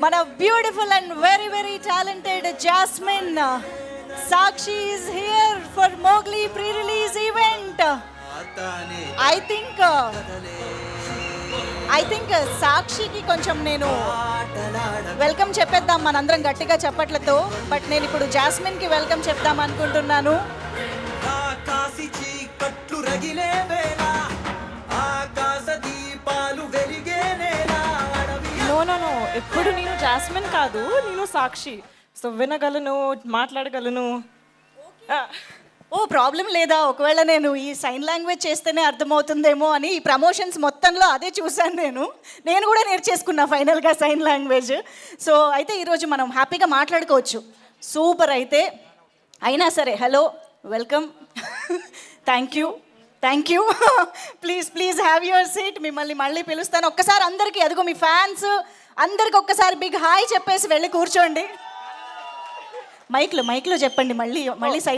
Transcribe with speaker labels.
Speaker 1: మన beautiful and very talented jasmine Sakshi is here for Mowgli pre release event. I think సాక్షికి కొంచెం నేను welcome చెప్పేద్దాం మనందరం గట్టిగా చెప్పట్లతో. బట్ నేను ఇప్పుడు జాస్మిన్కి వెల్కమ్ చెప్దాం అనుకుంటున్నాను.
Speaker 2: నో ఎప్పుడు నేను జాస్మిన్ కాదు, నేను సాక్షి. సో వినగలను, మాట్లాడగలను.
Speaker 1: ఓ ప్రాబ్లం లేదా? ఒకవేళ నేను ఈ సైన్ లాంగ్వేజ్ చేస్తేనే అర్థమవుతుందేమో అని ఈ ప్రమోషన్స్ మొత్తంలో అదే చూశాను. నేను కూడా నేర్చేసుకున్నా ఫైనల్గా సైన్ లాంగ్వేజ్. సో అయితే ఈరోజు మనం హ్యాపీగా మాట్లాడుకోవచ్చు. సూపర్. అయితే అయినా సరే hello, welcome, thank you please have your seat. మిమ్మల్ని మళ్ళీ పిలుస్తాను. ఒక్కసారి అందరికీ, అదిగో మీ ఫ్యాన్స్ అందరికి ఒక్కసారి బిగ్ హాయ్ చెప్పేసి వెళ్ళి కూర్చోండి. మైక్లో చెప్పండి. మళ్ళీ